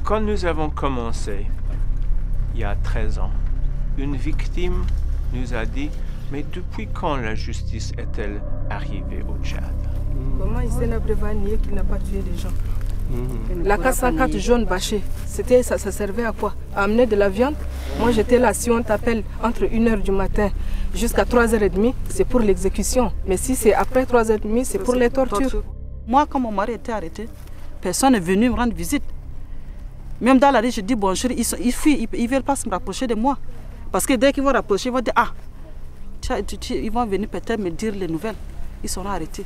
Quand nous avons commencé, il y a 13 ans, une victime nous a dit « Mais depuis quand la justice est-elle arrivée au Tchad ?» Comment Hissène Habré va nier qu'il n'a pas tué des gens? La 404 jaune bâchée, ça servait à quoi? À amener de la viande? Moi j'étais là, si on t'appelle entre 1h du matin jusqu'à 3h30, c'est pour l'exécution. Mais si c'est après 3h30, c'est pour les tortures. Moi, quand mon mari était arrêté, personne n'est venu me rendre visite. Même dans la rue, je dis bonjour, ils fuient, ils ne veulent pas se rapprocher de moi. Parce que dès qu'ils vont rapprocher, ils vont dire ah, ils vont venir peut-être me dire les nouvelles. Ils seront arrêtés.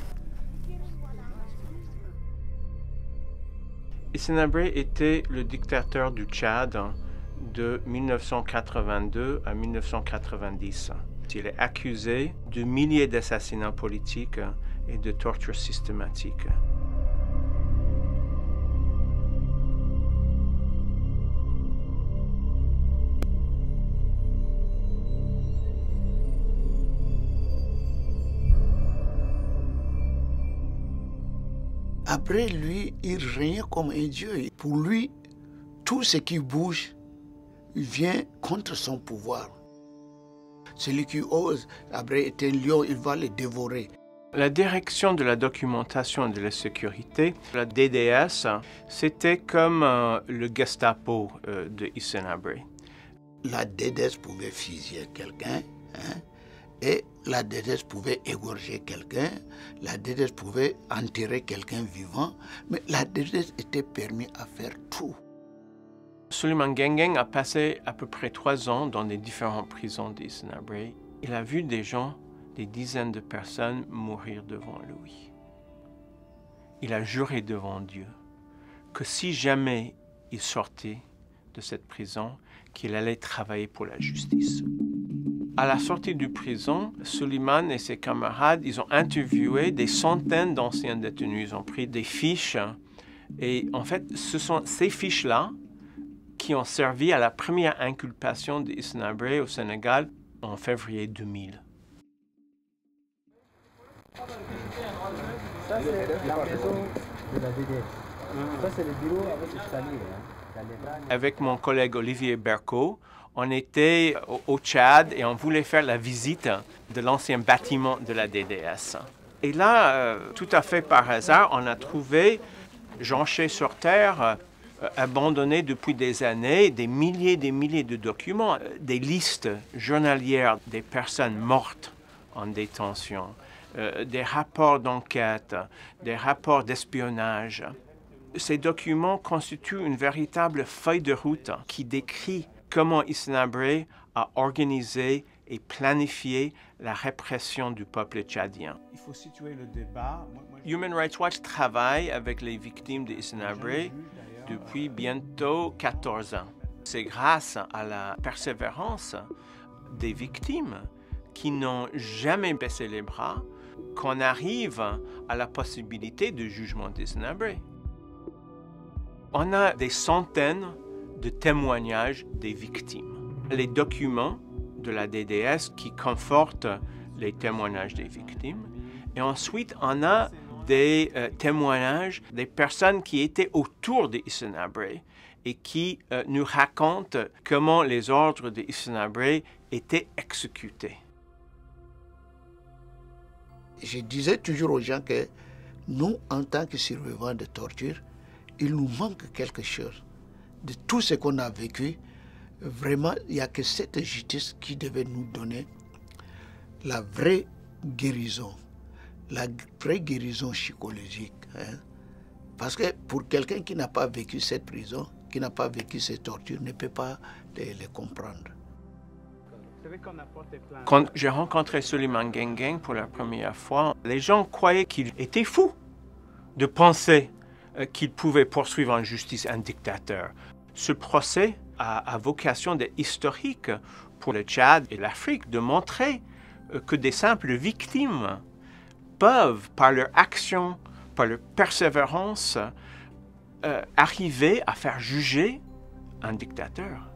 Hissène Habré était le dictateur du Tchad de 1982 à 1990. Il est accusé de milliers d'assassinats politiques et de tortures systématiques. Après lui, il régnait comme un dieu. Pour lui, tout ce qui bouge vient contre son pouvoir. Celui qui ose, Habré est un lion, il va le dévorer. La direction de la documentation et de la sécurité, la DDS, c'était comme le Gestapo de Hissène Habré. La DDS pouvait fusiller quelqu'un, hein, et la DDS pouvait égorger quelqu'un, la DDS pouvait enterrer quelqu'un vivant, mais la DDS était permis à faire tout. Souleymane Gengeng a passé à peu près 3 ans dans les différentes prisons d'Hissène Habré. Il a vu des gens, des dizaines de personnes mourir devant lui. Il a juré devant Dieu que si jamais il sortait de cette prison, qu'il allait travailler pour la justice. À la sortie de prison, Souleymane et ses camarades, ils ont interviewé des centaines d'anciens détenus. Ils ont pris des fiches et en fait, ce sont ces fiches-là qui ont servi à la première inculpation d'Hissène Habré au Sénégal en février 2000. Ça, c'est la maison de la DDS. Ça, c'est le bureau avec l'escalier. Avec mon collègue Olivier Berco, on était au Tchad et on voulait faire la visite de l'ancien bâtiment de la DDS. Et là, tout à fait par hasard, on a trouvé, jonché sur terre, abandonné depuis des années, des milliers de documents, des listes journalières des personnes mortes en détention, des rapports d'enquête, des rapports d'espionnage. Ces documents constituent une véritable feuille de route qui décrit comment Hissène Habré a organisé et planifié la répression du peuple tchadien. Il faut situer le débat. Human Rights Watch travaille avec les victimes de Hissène Habré depuis bientôt 14 ans. C'est grâce à la persévérance des victimes qui n'ont jamais baissé les bras qu'on arrive à la possibilité de jugement d'Hissène Habré. On a des centaines de témoignages des victimes. Les documents de la DDS qui confortent les témoignages des victimes. Et ensuite, on a des témoignages des personnes qui étaient autour de Hissène Habré et qui nous racontent comment les ordres de Hissène Habré étaient exécutés. Je disais toujours aux gens que nous, en tant que survivants de torture, il nous manque quelque chose. De tout ce qu'on a vécu, vraiment, il n'y a que cette justice qui devait nous donner la vraie guérison psychologique. Hein? Parce que pour quelqu'un qui n'a pas vécu cette prison, qui n'a pas vécu ces tortures, ne peut pas les comprendre. Quand j'ai rencontré Souleymane Gengeng pour la première fois, les gens croyaient qu'il était fou de penser qu'il pouvait poursuivre en justice un dictateur. Ce procès a vocation d'être historique pour le Tchad et l'Afrique, de montrer que des simples victimes peuvent, par leur action, par leur persévérance, arriver à faire juger un dictateur.